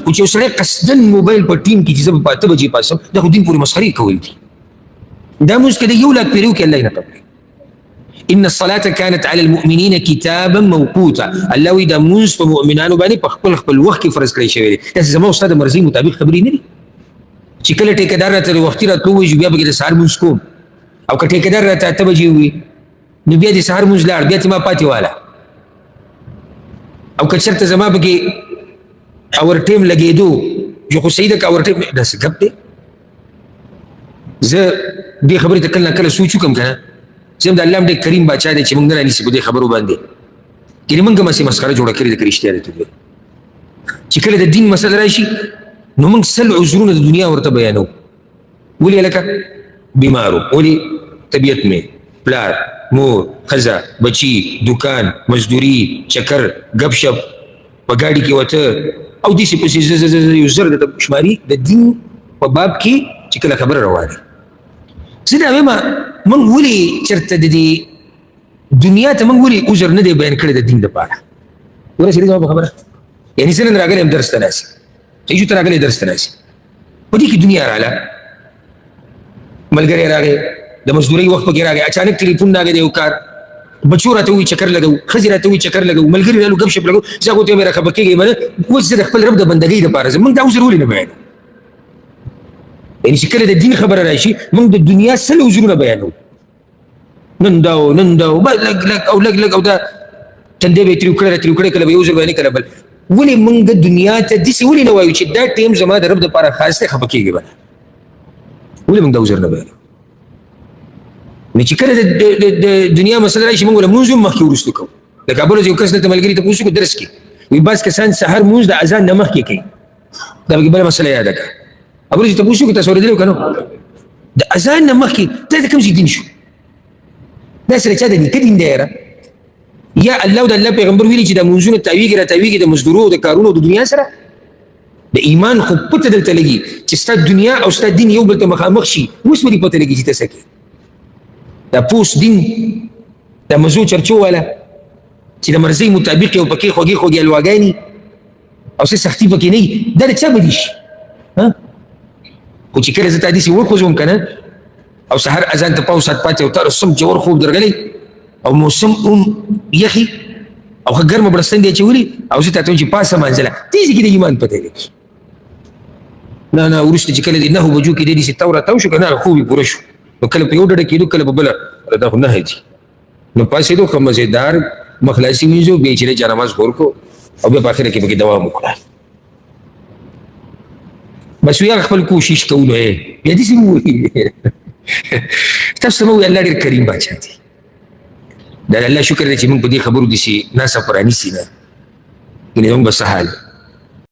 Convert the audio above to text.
خو چې یو سړی قصدن موبایل په ټیم کې چې زه به 8 بجې پاسم دا خو دین پورې مسخرې کول دي. دا مونځ که د 1 لاک پیرو کې الله یې نه قبلوي. ان الصلاة كانت على المؤمنين كتابا موقوتا. الله وی دا مونځ په مؤمنانو باندې په خپل وخت کې فرض کړی شوی دی. داسې زما استاد مرضي مطابق خبرې نه دي چې کله ټیکهدار راته د وختي راتلو وایي بیا به د سهار مونځ کوم، او که ټیکهدار راته 8 بجې ووي نو بیا د سهار مونځ لاړ بیا ته ما پاتې واله، او که چېرته زما پکې اور ټیم لګېدو جو خو صحیح ده که اور ټیم داسې ګپ دی. زه دې خبرې ته کله نه کله سوچ وکړم که نه چې د الله ډېر کریم باچا دی چې موږ نه رانیسي په دې خبرو باندې، یعنې موږ هم هسې مسخره جوړه کړې ده که رښتیا دی. چې کله د دین مسله راشي نو موږ 100 عذرونه د دنیا ورته بیانو. ولې هلکه بیمارو، ولې طبیعت مې، پلار، مور، ښځه، بچي، دوکان، مزدوري، چکر، ګپ شپ، په ګاډي کې وته او داسې پسې زه یو زر درته شماري د دین په باب کې چې کله خبره روانه. زه دا وایم موږ ولې چېرته د دې دنیا ته موږ ولې عذر نه دی بیان کړی د دین دپاره؟ ورسېدې زما په خبره؟ یعنې زه نن راغلی یم درس ته ناست، ایجو ته راغلی درس ته ناست، په دې کې دنیا راغله، ملګری راغی، د مزدورۍ وخت پکې راغی، اچانک ټلیفون راغی د یو کار، بچو راته وایي چکر لګو، ښځې راته وایي چکر لګو، ملګري رالو ګپ شپ لګو، زه هغو ته وایم راخبر کېږئ نه، اوس زه د خپل رب د بندګۍ دپاره ځم. موږ دا عذر ولې نه بیانوو؟ یعنې چې کله د دین خبره راشي موږ د دنیا 100 عذرونه بیانوو، نن دا و نن دا و لږ لږ او لږ لږ او دا تندی به یې ترېو کړی راترېو کړی، کله به یو عذر بیانوي کله بل. ولې موږ دنیا ته داسې ولې نه وایو چې دا ټیم زما د رب دپاره خاص دی، خفه کېږي به نه؟ ولې موږ دا عذر نه بیانوو؟ نو چې کله د دنیا مسله راشي موږ له مونځ هم مخکې وروستو کوو. د کابل یو کس دلته ملګري ته پوښتنه درس کې وایي بعض کسان سهار مونځ د اذان نه مخکې کوي، دا پکې بله مسله یاده کړه. ابو چې ته پوښتنه تاسو اورېدلی وو که نه؟ د اذان نه مخکې دا د کوم شي دین شو؟ دا سره چا د نیکه دین دی یاره؟ یا الله او د الله پیغمبر ویلي چې دا مونځونه تاویږي راتاویږي د مزدورو او د کارونو او د دنیا سره؟ د ایمان خو پته دلته لګي چې ستا دنیا او ستا دین یو بل ته مخامخ شي، اوس به دې پته لګي چې ته څه کوې. دا پوس دین دا مزو چرچو والا چې د مرضۍ مطابق یو پکې خوږې خوږې الواګانې او څه سختي پکې نه وي، دا د چا بدي شي؟ خو چې کله زه تا داسې وخوځوم که نه او سهار اذان ته پاو ساعت پاتې او تا سم جوړ خوب درغلی او موسم هم یخي او ښه ګرمه بړستن دی اچولي او زه تا ته وایم چې پاسه مانځله، داسې کې د ایمان پته لګي. نه نه وروسته چې کله د 9 بجو کې دی داسې تاو راتاو شو که نه خوب یې پوره شو، نو کله په یو ډډه کېدو کله په بله، دا خو نه دي. نو پاسېدو ښه مزېدار مخلصي مینځو بیا چې دی جانماز خور کړو او بیا په اخره کې پکې دوام وکړه. بس ویا خپل کوشش کوو نو بیا داسې مو وایي تاسو ته مو وایي الله ډېر کریم باچا دی. دا الله شکر دی چې موږ په دې خبرو داسې ناسه پرانیسي نه، یعنې زموږ به څه حال